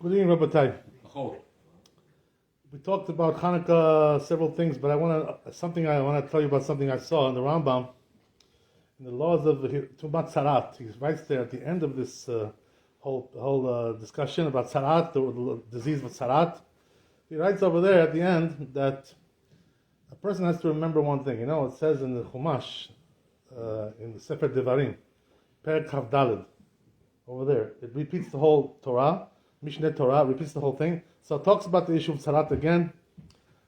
Good evening, Rabbi. Oh, We talked about Hanukkah, several things, but I want to tell you about something I saw in the Rambam, in the laws of about Tzarat. He writes there at the end of this whole discussion about Tzarat, the disease of Tzarat. He writes over there at the end that a person has to remember one thing. You know, it says in the Chumash, in the Sefer Devarim, Perek Chav Daled, over there, it repeats the whole Torah. Mishneh Torah repeats the whole thing. So it talks about the issue of Tzarat again.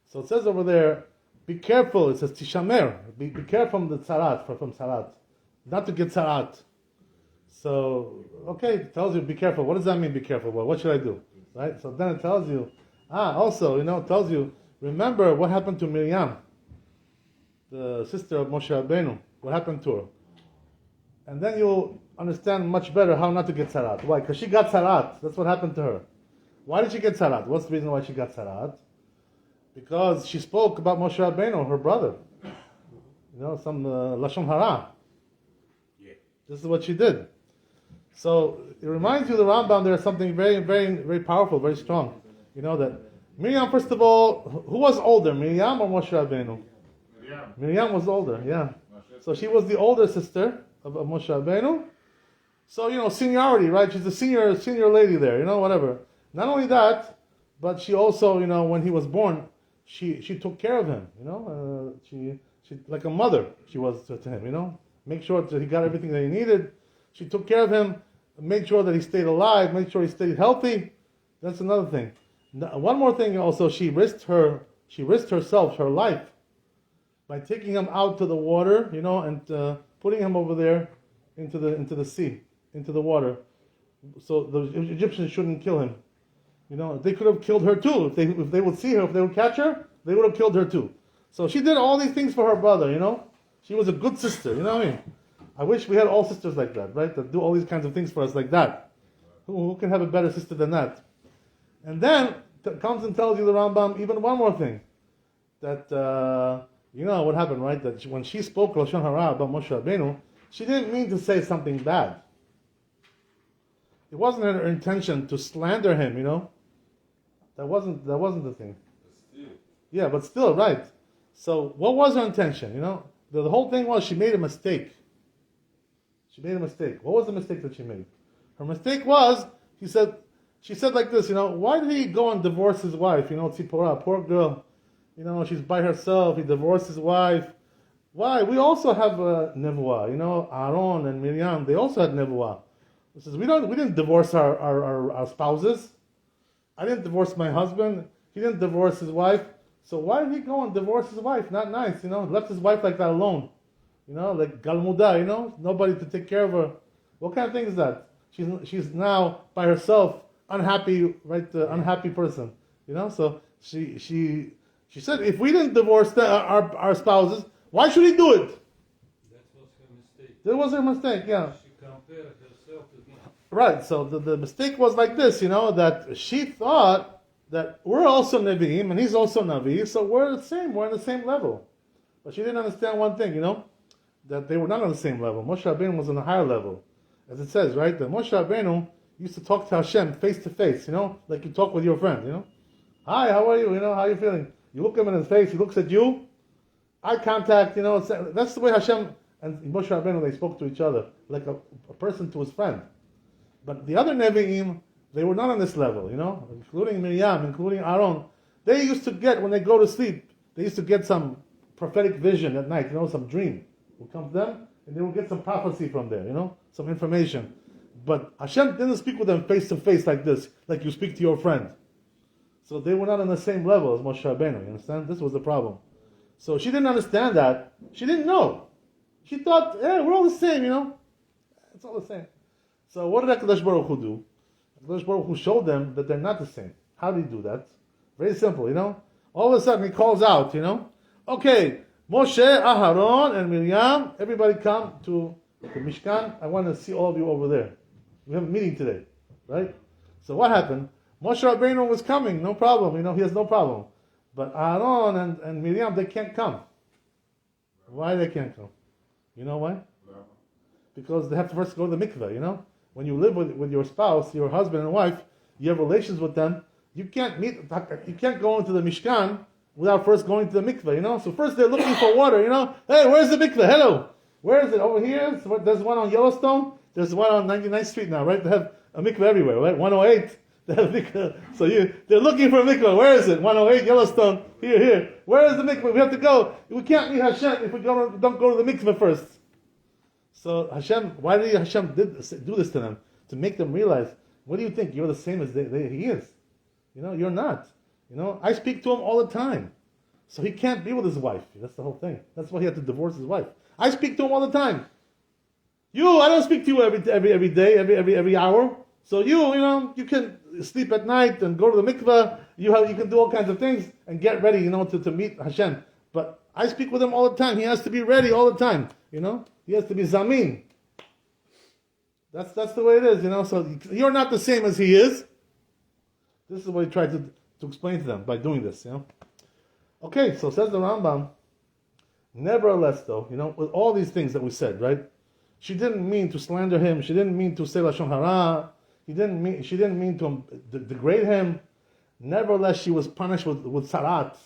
So it says over there, be careful. It says Tishamer. Be careful from the Tzarat, from Tzarat. Not to get Tzarat. So, okay, it tells you be careful. What does that mean, be careful? Well, what should I do? Right? So then it tells you, also, it tells you, remember what happened to Miriam, the sister of Moshe Rabbeinu. What happened to her? And then you'll understand much better how not to get Tzarat. Why? Because she got Tzarat. That's what happened to her. Why did she get Tzarat? What's the reason why she got Tzarat? Because she spoke about Moshe Rabbeinu, her brother. Some Lashon Hara. yeah. This is what she did. So it reminds you of the Rambam. There's something very, very, very powerful, very strong. That Miriam, first of all, who was older, Miriam or Moshe Rabbeinu? Miriam was older, yeah. So she was the older sister of Moshe Rabbeinu. So, seniority, right? She's a senior lady there, whatever. Not only that, but she also, when he was born, she took care of him, she like a mother she was to him, make sure that he got everything that he needed. She took care of him, made sure that he stayed alive, made sure he stayed healthy. That's another thing. One more thing also, she risked herself, her life, by taking him out to the water, and putting him over there into the sea, into the water, so the Egyptians shouldn't kill him. They could have killed her too. If they would see her, if they would catch her, they would have killed her too. So she did all these things for her brother, She was a good sister, what I mean? I wish we had all sisters like that, right? That do all these kinds of things for us like that. Who can have a better sister than that? And then comes and tells you the Rambam even one more thing. That, what happened, right? That when she spoke Lashon Hara about Moshe Rabbeinu, she didn't mean to say something bad. It wasn't her intention to slander him, That wasn't the thing. Yeah, but still, right. So what was her intention, The whole thing was she made a mistake. What was the mistake that she made? Her mistake was, she said like this, why did he go and divorce his wife? Tzipporah, poor girl. She's by herself. He divorced his wife. Why? We also have a nevuah. Aaron and Miriam, they also had nevuah. It says we didn't divorce our spouses. I didn't divorce my husband. He didn't divorce his wife. So why did he go and divorce his wife? Not nice, Left his wife like that alone. Like galmuda, nobody to take care of her. What kind of thing is that? She's now by herself, unhappy, right? Unhappy person. So she said, if we didn't divorce our spouses, why should he do it? That was her mistake. That was her mistake, yeah. She compared herself to him. Right, so the mistake was like this, that she thought that we're also Nevi'im and he's also Navi, so we're the same, we're on the same level. But she didn't understand one thing, that they were not on the same level. Moshe Rabbeinu was on a higher level. As it says, right, that Moshe Rabbeinu used to talk to Hashem face to face, like you talk with your friend, Hi, how are you? How are you feeling? You look him in his face, he looks at you, eye contact, that's the way Hashem and Moshe Rabbeinu, they spoke to each other, like a person to his friend. But the other Nevi'im, they were not on this level, including Miriam, including Aaron. They used to get, when they go to sleep, they used to get some prophetic vision at night, some dream will come to them, and they will get some prophecy from there, some information. But Hashem didn't speak with them face to face like this, like you speak to your friend. So they were not on the same level as Moshe Rabbeinu, you understand? This was the problem. So she didn't understand that. She didn't know. She thought, we're all the same, It's all the same. So what did HaKadosh Baruch Hu do? HaKadosh Baruch Hu showed them that they're not the same. How did he do that? Very simple, All of a sudden he calls out, Okay, Moshe, Aharon, and Miriam, everybody come to the Mishkan. I want to see all of you over there. We have a meeting today, right? So what happened? Moshe Rabbeinu was coming, no problem, he has no problem. But Aaron and Miriam, they can't come. Why they can't come? You know why? Because they have to first go to the mikveh, When you live with your spouse, your husband and wife, you have relations with them, you can't go into the Mishkan without first going to the mikveh, So first they're looking for water, Hey, where's the mikveh? Hello. Where is it? Over here? So there's one on Yellowstone. There's one on 99th Street now, right? They have a mikveh everywhere, right? 108. They have mikveh. So they're looking for a mikveh. Where is it? 108 Yellowstone. Here. Where is the mikveh? We have to go. We can't meet Hashem if we don't go to the mikveh first. So why did Hashem do this to them? To make them realize, what do you think? You're the same as he is. You're not. I speak to him all the time. So he can't be with his wife. That's the whole thing. That's why he had to divorce his wife. I speak to him all the time. I don't speak to you every day, every hour. So you can sleep at night and go to the mikveh. You can do all kinds of things and get ready, to meet Hashem. But I speak with him all the time. He has to be ready all the time. He has to be zamin. That's the way it is. So you're not the same as he is. This is what he tried to explain to them by doing this. Okay, so says the Rambam. Nevertheless, though, with all these things that we said, right? She didn't mean to slander him. She didn't mean to say Lashon Hara. She didn't mean to degrade him. Nevertheless, she was punished with sarat,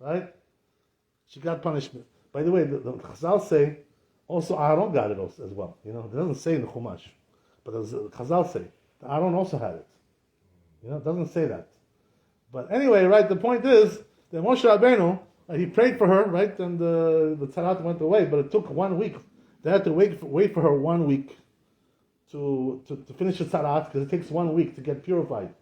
right? She got punishment. By the way, the Chazal say also Aaron got it as well. It doesn't say in the Chumash, but the Chazal say that Aaron also had it. It doesn't say that. But anyway, right? The point is that Moshe Rabbeinu, he prayed for her, right? And the tzaraat went away, but it took 1 week. They had to wait for her 1 week to finish the tzaraat, because it takes 1 week to get purified.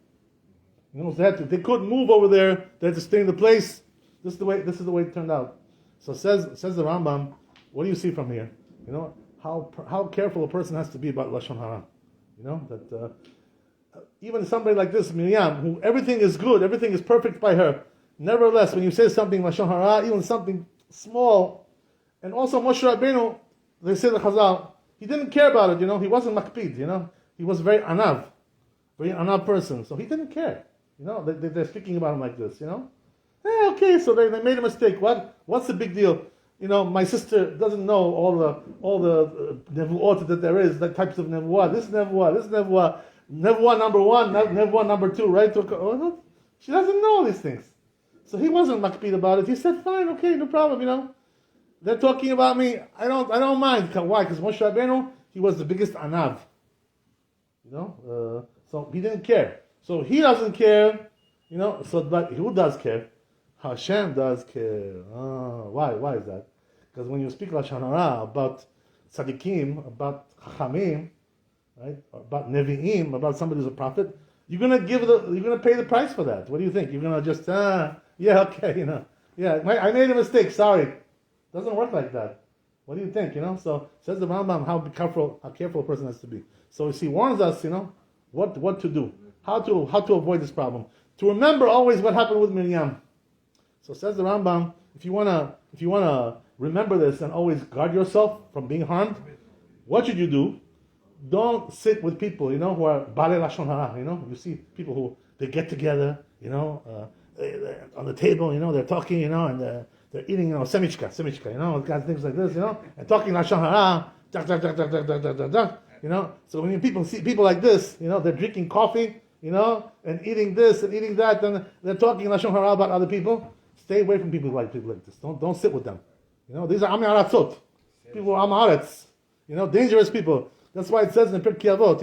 So they couldn't move over there. They had to stay in the place. This is the way it turned out. So says the Rambam. What do you see from here? How careful a person has to be about Lashon Hara. That even somebody like this, Miriam, who everything is good, everything is perfect by her. Nevertheless, when you say something Lashon Hara, even something small, and also Moshe Rabbeinu, they say the Chazal, he didn't care about it. He wasn't makpid. He was very anav person. So he didn't care. They're speaking about him like this. Okay, so they made a mistake. What's the big deal? My sister doesn't know all the nevuot that there is, the types of nevuah. This nevuah, nevuah number 1, nevuah number 2, right? She doesn't know all these things. So he wasn't makpid about it. He said, fine, okay, no problem, They're talking about me. I don't mind. Why? Because Moshe Rabbeinu, he was the biggest anav. So he didn't care. So he doesn't care, but who does care? Hashem does care. Why? Why is that? Because when you speak Lashon Hara about tzaddikim, about chachamim, right? About nevi'im, about somebody who's a prophet, you're gonna pay the price for that. What do you think? You're gonna just I made a mistake. Sorry. Doesn't work like that. What do you think? So says the Rambam how careful a person has to be. So he warns us, what to do, how to avoid this problem. To remember always what happened with Miriam. So says the Rambam, if you wanna remember this and always guard yourself from being harmed, what should you do? Don't sit with people, who are Bale Lashon Hara. You see people who they get together, on the table, they're talking, and they're eating, semichka, things like this, and talking Lashon Hara, So when people see people like this, they're drinking coffee, and eating this and eating that, and they're talking Lashon Hara about other people. Stay away from people like this. Don't sit with them. These are Ami Aratzot. People are Am Haaretz. Dangerous people. That's why it says in Pirkei Avot,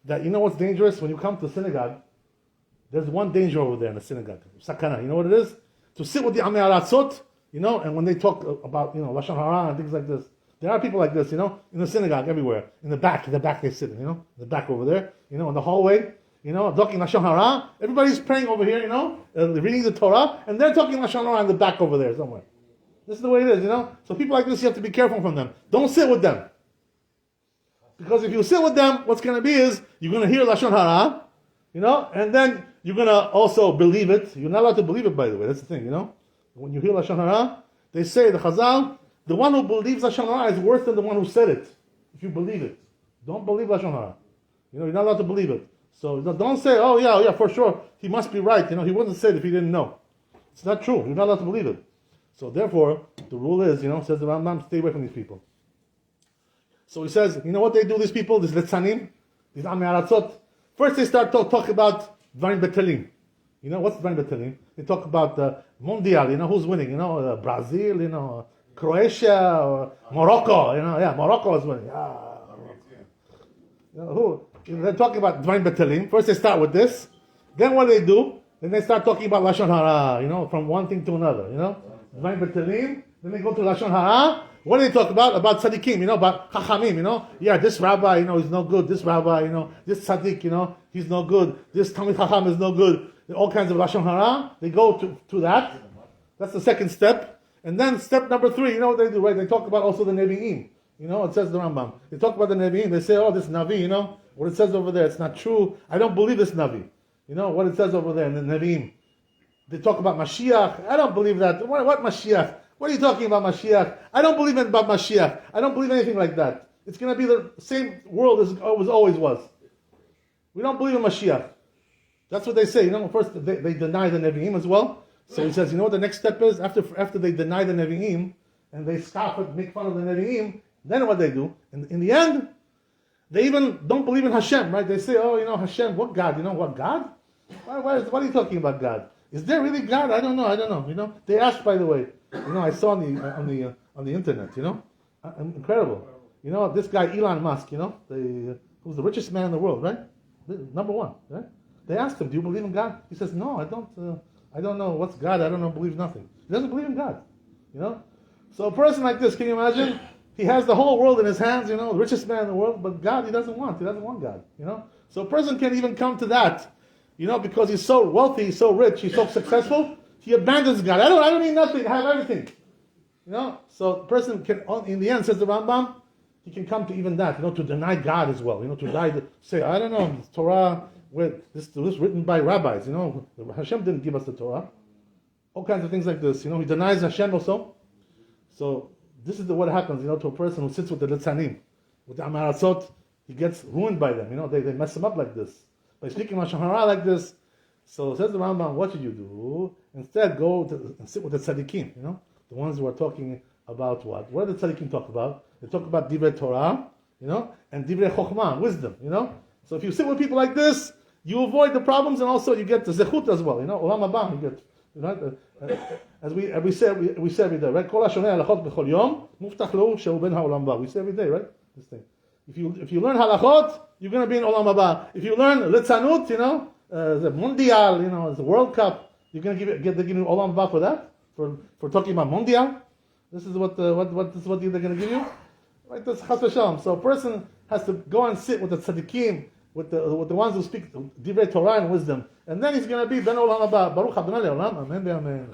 that what's dangerous when you come to the synagogue. There's one danger over there in the synagogue. Sakana. You know what it is? To sit with the Ami Aratzot, and when they talk about Lashon Hara and things like this. There are people like this, in the synagogue everywhere. In the back they sit, in the back over there, in the hallway. Talking Lashon Hara. Everybody's praying over here, reading the Torah, and they're talking Lashon Hara in the back over there somewhere. This is the way it is, So people like this, you have to be careful from them. Don't sit with them. Because if you sit with them, what's going to be is, you're going to hear Lashon Hara, and then you're going to also believe it. You're not allowed to believe it, by the way. That's the thing, When you hear Lashon Hara, they say, the Chazal, the one who believes Lashon Hara is worse than the one who said it. If you believe it. Don't believe Lashon Hara. You're not allowed to believe it. So don't say, oh yeah, for sure, he must be right. He wouldn't say it if he didn't know. It's not true. You're not allowed to believe it. So therefore, the rule is, says the Rambam, stay away from these people. So he says, what they do, these people, these Litzanim, these Ami Aratzot, First they start talk about Dvarim Betelim. You know, what's Dvarim Betelim? They talk about the Mondial, you know, who's winning, you know, Brazil, you know, Croatia, or Morocco, you know, yeah, Morocco is winning. You know, they're talking about Dvarim Betelim. First they start with this. Then what do? Then they start talking about Lashon Hara, you know, from one thing to another, you know. Dvarim Betelim. Then they go to Lashon Hara. What do they talk about? About tzaddikim, you know, about chachamim, you know. Yeah, this rabbi, you know, he's no good. This rabbi, you know, this tzaddik, you know, he's no good. This Talmid Chacham is no good. All kinds of Lashon Hara. They go to that. That's the second step. And then step number 3, you know what they do, right? They talk about also the Nevi'im. You know, it says the Rambam. They talk about the Nevi'im. They say, oh, this Navi, you know, what it says over there, it's not true. I don't believe this Navi. You know, what it says over there in the Nevi'im. They talk about Mashiach. I don't believe that. What Mashiach? What are you talking about Mashiach? I don't believe about Mashiach. I don't believe anything like that. It's going to be the same world as it always was. We don't believe in Mashiach. That's what they say. You know, first they deny the Nevi'im as well. So he says, you know what the next step is? After they deny the Nevi'im, and they scoff and make fun of the Nevi'im, then what they do? In the end, they even don't believe in Hashem, right? They say, oh, you know, Hashem, what God? You know what God? What are you talking about God? Is there really God? I don't know. You know, they asked, by the way. You know, I saw on the internet. You know, incredible. You know, this guy Elon Musk. You know, who's the richest man in the world, right? Number 1, right? They asked him, "Do you believe in God?" He says, "No, I don't. I don't know what's God. I don't know. Believe nothing." He doesn't believe in God. You know, so a person like this, can you imagine? He has the whole world in his hands. You know, the richest man in the world, but God, he doesn't want. He doesn't want God. You know, so a person can't even come to that. You know, because he's so wealthy, he's so rich, he's so successful, he abandons God. I don't need nothing, I have everything. You know, so a person can, in the end, says the Rambam, he can come to even that, you know, to deny God as well. You know, to say, I don't know, Torah, this written by rabbis, you know, Hashem didn't give us the Torah. All kinds of things like this, you know, he denies Hashem also. So, this is what happens, you know, to a person who sits with the Litzanim, with the Amaratzot, he gets ruined by them, you know, they mess him up like this. By speaking Lashon Hara like this, so says the Rambam, what should you do? Instead, go and sit with the tzaddikim, you know, the ones who are talking about what? What do the tzaddikim talk about? They talk about divrei Torah, you know, and divrei chokhmah, wisdom, you know. So if you sit with people like this, you avoid the problems, and also you get the zechut as well, you know. Olam haba, you get, you know, as we say every day, right? Kol hashoneh halachot b'chol yom, muftach lo shehu ben ha'olam ba. We say every day, right? This thing. If you learn halachot, you're going to be in Olam Haba. If you learn litzanut, you know, the Mondial, you know, the World Cup, you're going to give you Olam Haba for that, for talking about Mondial. This is what they're going to give you, right? That's chas v'shalom. So a person has to go and sit with the tzaddikim, with the ones who speak divrei Torah and wisdom, and then he's going to be ben Olam Haba. Baruch Adonai Le'olam. Amen. Amen.